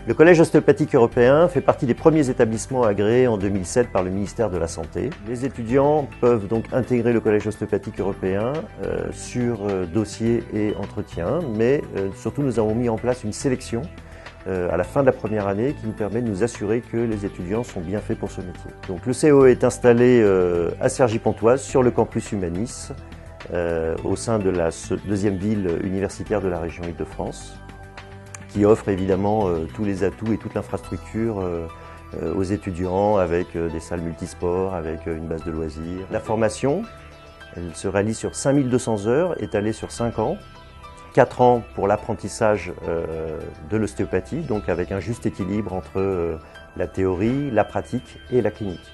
Le Collège ostéopathique européen fait partie des premiers établissements agréés en 2007 par le ministère de la Santé. Les étudiants peuvent donc intégrer le Collège ostéopathique européen sur dossier et entretien, mais surtout nous avons mis en place une sélection à la fin de la première année qui nous permet de nous assurer que les étudiants sont bien faits pour ce métier. Donc le COE est installé à Cergy-Pontoise sur le campus Humanis au sein de la deuxième ville universitaire de la région Île-de-France, qui offre évidemment tous les atouts et toute l'infrastructure aux étudiants avec des salles multisports, avec une base de loisirs. La formation, elle se réalise sur 5200 heures, étalée sur 5 ans. 4 ans pour l'apprentissage de l'ostéopathie, donc avec un juste équilibre entre la théorie, la pratique et la clinique.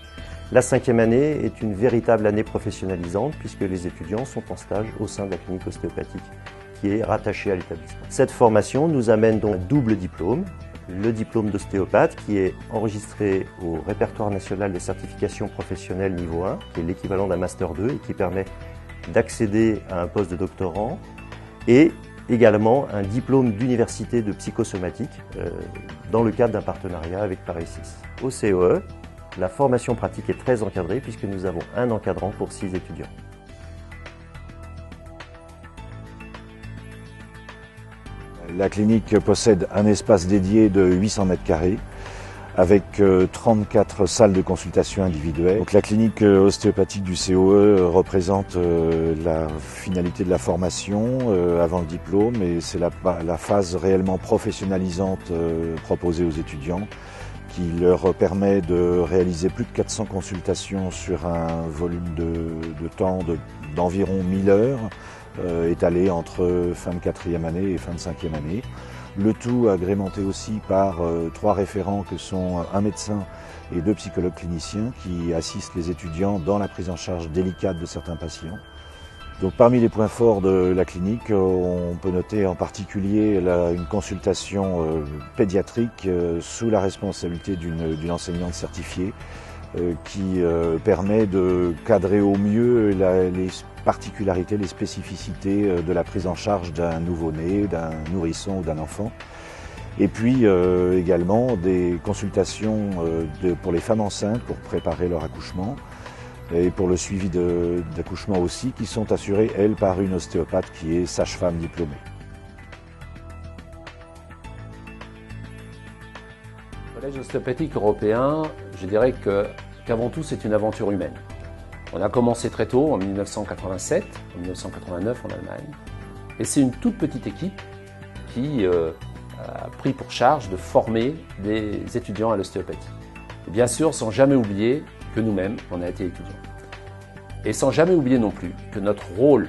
La 5e année est une véritable année professionnalisante puisque les étudiants sont en stage au sein de la clinique ostéopathique qui est rattachée à l'établissement. Cette formation nous amène donc un double diplôme, le diplôme d'ostéopathe qui est enregistré au répertoire national des certifications professionnelles niveau 1, qui est l'équivalent d'un master 2 et qui permet d'accéder à un poste de doctorant, et également un diplôme d'université de psychosomatique dans le cadre d'un partenariat avec Paris 6. Au COE, la formation pratique est très encadrée puisque nous avons un encadrant pour 6 étudiants. La clinique possède un espace dédié de 800 m² avec 34 salles de consultation individuelles. Donc la clinique ostéopathique du COE représente la finalité de la formation avant le diplôme, et c'est la phase réellement professionnalisante proposée aux étudiants qui leur permet de réaliser plus de 400 consultations sur un volume de temps d'environ 1000 heures, étalé entre fin de 4e année et fin de 5e année. Le tout agrémenté aussi par 3 référents que sont un médecin et 2 psychologues cliniciens qui assistent les étudiants dans la prise en charge délicate de certains patients. Donc, parmi les points forts de la clinique, on peut noter en particulier une consultation pédiatrique sous la responsabilité d'une enseignante certifiée qui permet de cadrer au mieux les particularités, les spécificités de la prise en charge d'un nouveau-né, d'un nourrisson ou d'un enfant. Et puis également des consultations pour les femmes enceintes pour préparer leur accouchement, et pour le suivi d'accouchement aussi, qui sont assurées, elles, par une ostéopathe qui est sage-femme diplômée. Le Collège ostéopathique européen, je dirais qu'avant tout, c'est une aventure humaine. On a commencé très tôt, en 1987, en 1989 en Allemagne, et c'est une toute petite équipe qui a pris pour charge de former des étudiants à l'ostéopathie. Bien sûr, sans jamais oublier que nous-mêmes, on a été étudiants. Et sans jamais oublier non plus que notre rôle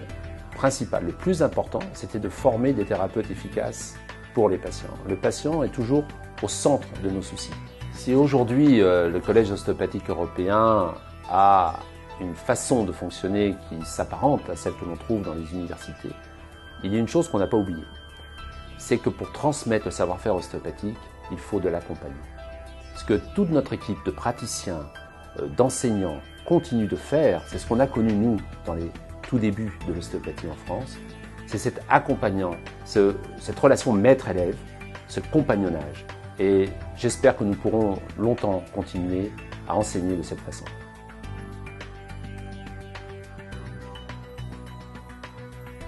principal, le plus important, c'était de former des thérapeutes efficaces pour les patients. Le patient est toujours au centre de nos soucis. Si aujourd'hui le Collège ostéopathique européen a une façon de fonctionner qui s'apparente à celle que l'on trouve dans les universités, il y a une chose qu'on n'a pas oubliée, c'est que pour transmettre le savoir-faire ostéopathique, il faut de l'accompagnement. Ce que toute notre équipe de praticiens, d'enseignants continue de faire, c'est ce qu'on a connu nous dans les tout débuts de l'ostéopathie en France, c'est cet accompagnant, cette relation maître-élève, ce compagnonnage. Et j'espère que nous pourrons longtemps continuer à enseigner de cette façon.